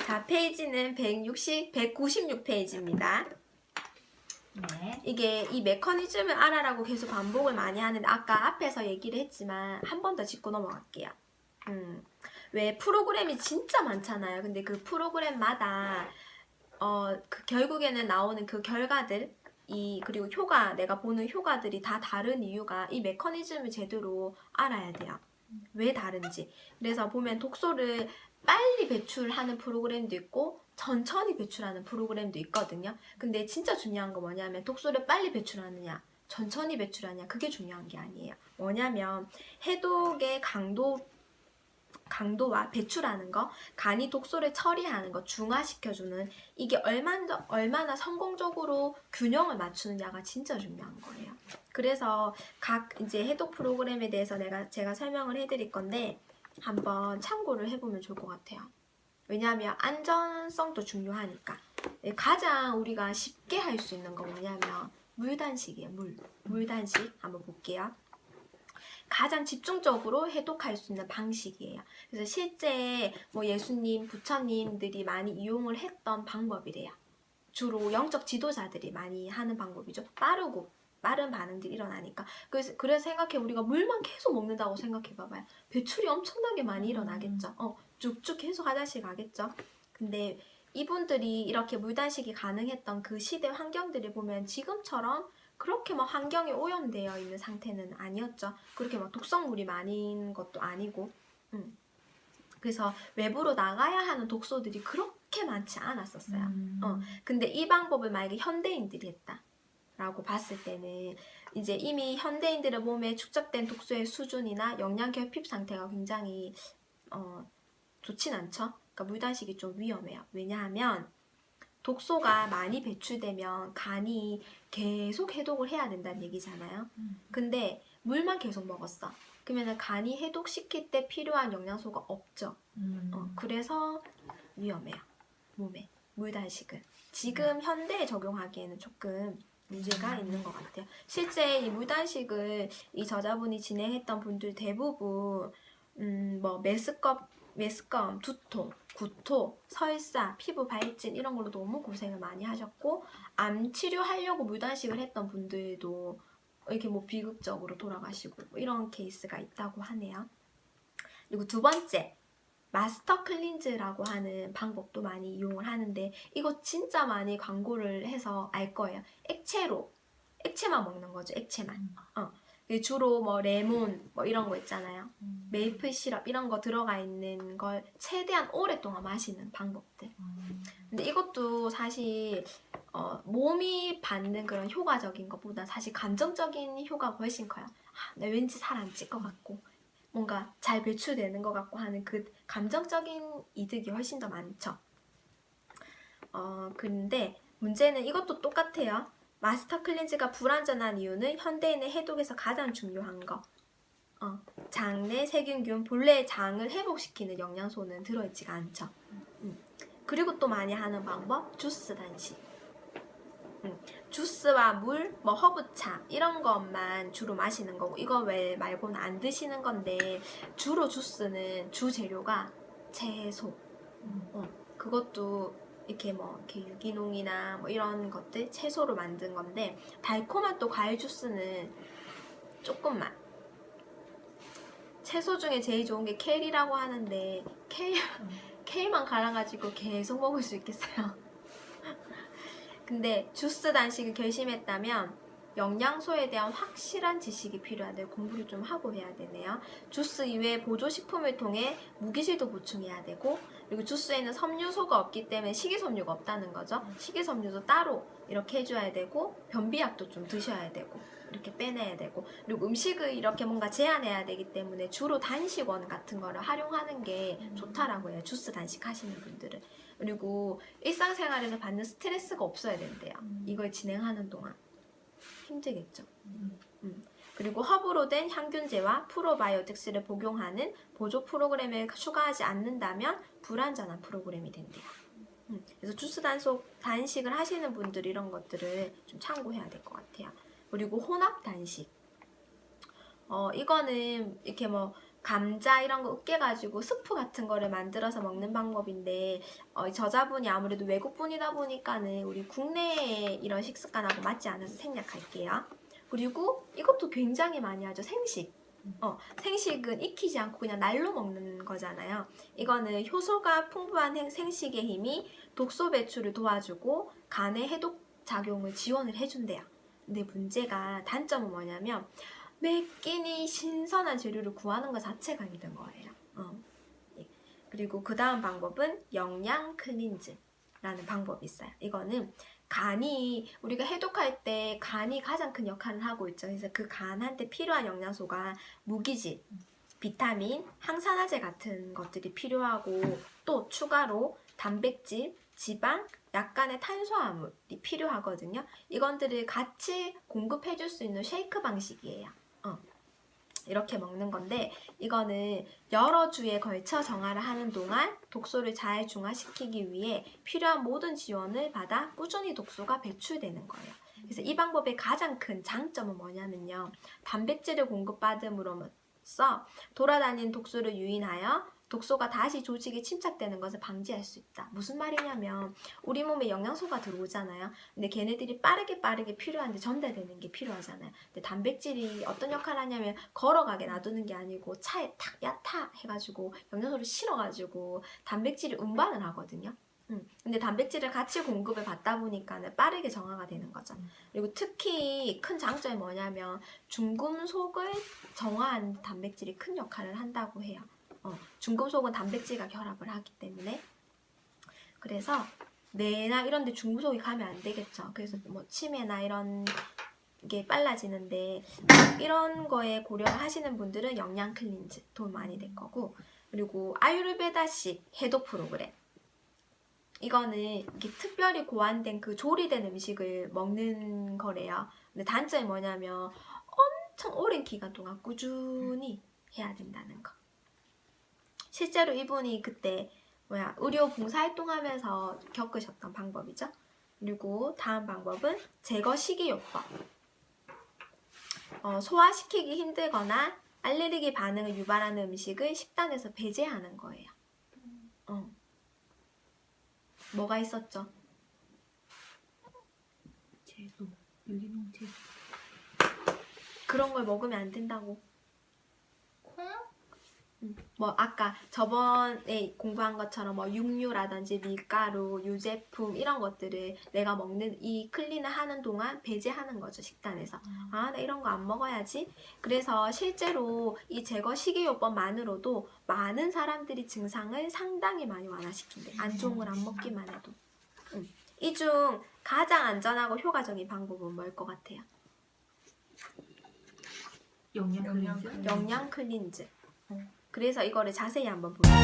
자, 페이지는 196페이지입니다. 네. 이게 이 메커니즘을 알아라고 계속 반복을 많이 하는데 아까 앞에서 얘기를 했지만 한 번 더 짚고 넘어갈게요. 왜 프로그램이 진짜 많잖아요. 근데 그 프로그램마다 그 결국에는 나오는 그 결과들 그리고 효과, 내가 보는 효과들이 다 다른 이유가 이 메커니즘을 제대로 알아야 돼요. 왜 다른지. 그래서 보면 독소를 빨리 배출하는 프로그램도 있고 천천히 배출하는 프로그램도 있거든요. 근데 진짜 중요한 거 뭐냐면 독소를 빨리 배출하느냐 천천히 배출하느냐 그게 중요한 게 아니에요. 뭐냐면 해독의 강도와 배출하는 거, 간이 독소를 처리하는 거, 중화시켜주는 이게 얼마나 성공적으로 균형을 맞추느냐가 진짜 중요한 거예요. 그래서 각 이제 해독 프로그램에 대해서 제가 설명을 해드릴 건데 한번 참고를 해보면 좋을 것 같아요. 왜냐하면 안전성도 중요하니까. 가장 우리가 쉽게 할 수 있는 거 뭐냐면 물단식이에요. 물단식 한번 볼게요. 가장 집중적으로 해독할 수 있는 방식이에요. 그래서 실제 뭐 예수님, 부처님들이 많이 이용을 했던 방법이래요. 주로 영적 지도자들이 많이 하는 방법이죠. 빠른 반응들이 일어나니까. 그래서 생각해, 우리가 물만 계속 먹는다고 생각해 봐봐요. 배출이 엄청나게 많이 일어나겠죠. 쭉쭉 계속 화장실 가겠죠. 근데 이분들이 이렇게 물단식이 가능했던 그 시대 환경들을 보면 지금처럼 그렇게 막 환경이 오염되어 있는 상태는 아니었죠. 그렇게 막 독성물이 많은 것도 아니고. 그래서 외부로 나가야 하는 독소들이 그렇게 많지 않았었어요. 근데 이 방법을 만약에 현대인들이 했다라고 봤을 때는 이제 이미 현대인들의 몸에 축적된 독소의 수준이나 영양 결핍 상태가 굉장히 좋진 않죠. 그러니까 물단식이 좀 위험해요. 왜냐하면 독소가 많이 배출되면 간이 계속 해독을 해야 된다는 얘기잖아요. 근데 물만 계속 먹었어. 그러면 간이 해독시킬 때 필요한 영양소가 없죠. 그래서 위험해요. 몸에 물단식은. 지금 현대에 적용하기에는 조금 문제가 있는 것 같아요. 실제 이 물단식을 이 저자분이 진행했던 분들 대부분 뭐 메스꺼움, 두통, 구토, 설사, 피부 발진 이런 걸로 너무 고생을 많이 하셨고 암 치료하려고 물단식을 했던 분들도 이렇게 뭐 비극적으로 돌아가시고 뭐 이런 케이스가 있다고 하네요. 그리고 두 번째, 마스터 클린즈라고 하는 방법도 많이 이용을 하는데 이거 진짜 많이 광고를 해서 알 거예요. 액체만 먹는 거죠. 액체만. 주로 뭐 레몬 뭐 이런 거 있잖아요. 메이플 시럽 이런 거 들어가 있는 걸 최대한 오랫동안 마시는 방법들. 근데 이것도 사실 몸이 받는 그런 효과적인 것보다 사실 감정적인 효과가 훨씬 커요. 나 왠지 살 안 찔 것 같고 뭔가 잘 배출되는 것 같고 하는 그 감정적인 이득이 훨씬 더 많죠. 근데 문제는 이것도 똑같아요. 마스터 클린즈가 불완전한 이유는 현대인의 해독에서 가장 중요한 거 장내 세균균 본래의 장을 회복시키는 영양소는 들어있지가 않죠. 그리고 또 많이 하는 방법 주스 단식. 주스와 물, 뭐 허브차 이런 것만 주로 마시는 거고 이거 외 말고는 안 드시는 건데 주로 주스는 주 재료가 채소. 그것도 이렇게 유기농이나 뭐 이런 것들 채소로 만든 건데 달콤한 또 과일 주스는 조금만. 채소 중에 제일 좋은 게 켈이라고 하는데 켈만 갈아가지고 계속 먹을 수 있겠어요. 근데 주스 단식을 결심했다면 영양소에 대한 확실한 지식이 필요하대요. 공부를 좀 하고 해야 되네요. 주스 이외에 보조식품을 통해 무기질도 보충해야 되고 그리고 주스에는 섬유소가 없기 때문에 식이섬유가 없다는 거죠. 식이섬유도 따로 이렇게 해줘야 되고 변비약도 좀 드셔야 되고 이렇게 빼내야 되고 그리고 음식을 이렇게 뭔가 제한해야 되기 때문에 주로 단식원 같은 거를 활용하는 게 좋다라고 해요. 주스 단식 하시는 분들은. 그리고 일상생활에서 받는 스트레스가 없어야 된대요. 이걸 진행하는 동안. 힘들겠죠. 그리고 허브로 된 향균제와 프로바이오틱스를 복용하는 보조 프로그램을 추가하지 않는다면 불완전한 프로그램이 된대요. 그래서 주스 단식을 하시는 분들 이런 것들을 좀 참고해야 될 것 같아요. 그리고 혼합 단식. 이거는 이렇게 뭐 감자 이런 거 으깨가지고 스프 같은 거를 만들어서 먹는 방법인데 저자분이 아무래도 외국분이다 보니까는 우리 국내의 이런 식습관하고 맞지 않아서 생략할게요. 그리고 이것도 굉장히 많이 하죠. 생식. 생식은 익히지 않고 그냥 날로 먹는 거잖아요. 이거는 효소가 풍부한 생식의 힘이 독소 배출을 도와주고 간의 해독 작용을 지원을 해준대요. 근데 문제가 단점은 뭐냐면 매 끼니 신선한 재료를 구하는 것 자체가 힘든 거예요. 그리고 그 다음 방법은 영양 클린즈라는 방법이 있어요. 이거는 간이 우리가 해독할 때 간이 가장 큰 역할을 하고 있죠. 그래서 그 간한테 필요한 영양소가 무기질, 비타민, 항산화제 같은 것들이 필요하고 또 추가로 단백질, 지방, 약간의 탄수화물이 필요하거든요. 이것들을 같이 공급해줄 수 있는 쉐이크 방식이에요. 이렇게 먹는 건데 이거는 여러 주에 걸쳐 정화를 하는 동안 독소를 잘 중화시키기 위해 필요한 모든 지원을 받아 꾸준히 독소가 배출되는 거예요. 그래서 이 방법의 가장 큰 장점은 뭐냐면요. 단백질을 공급받음으로써 돌아다니는 독소를 유인하여 독소가 다시 조직에 침착되는 것을 방지할 수 있다. 무슨 말이냐면 우리 몸에 영양소가 들어오잖아요. 근데 걔네들이 빠르게 필요한데 전달되는 게 필요하잖아요. 근데 단백질이 어떤 역할을 하냐면 걸어가게 놔두는 게 아니고 차에 탁 야타 해가지고 영양소를 실어가지고 단백질이 운반을 하거든요. 근데 단백질을 같이 공급을 받다 보니까는 빠르게 정화가 되는 거죠. 그리고 특히 큰 장점이 뭐냐면 중금속을 정화하는 단백질이 큰 역할을 한다고 해요. 중금속은 단백질과 결합을 하기 때문에 그래서 뇌나 이런 데 중금속이 가면 안 되겠죠. 그래서 뭐 치매나 이런 게 빨라지는데 이런 거에 고려를 하시는 분들은 영양 클린즈 도움 많이 될 거고 그리고 아유르베다식 해독 프로그램 이거는 이게 특별히 고안된 그 조리된 음식을 먹는 거래요. 근데 단점이 뭐냐면 엄청 오랜 기간 동안 꾸준히 해야 된다는 거. 실제로 이분이 그때 의료 봉사활동하면서 겪으셨던 방법이죠. 그리고 다음 방법은 제거 식이요법. 소화시키기 힘들거나 알레르기 반응을 유발하는 음식을 식단에서 배제하는 거예요. 뭐가 있었죠? 채소, 유기농 채소. 그런 걸 먹으면 안 된다고. 콩? 뭐 아까 저번에 공부한 것처럼 뭐 육류라든지 밀가루, 유제품 이런 것들을 내가 먹는 이 클린을 하는 동안 배제하는 거죠. 식단에서. 나 이런 거 안 먹어야지. 그래서 실제로 이 제거 식이요법만으로도 많은 사람들이 증상을 상당히 많이 완화시킨대. 안 좋은 걸 안 먹기만 해도. 이 중 가장 안전하고 효과적인 방법은 뭘 것 같아요? 영양 클린즈? 영양 클린즈. 그래서 이거를 자세히 한번 볼게요.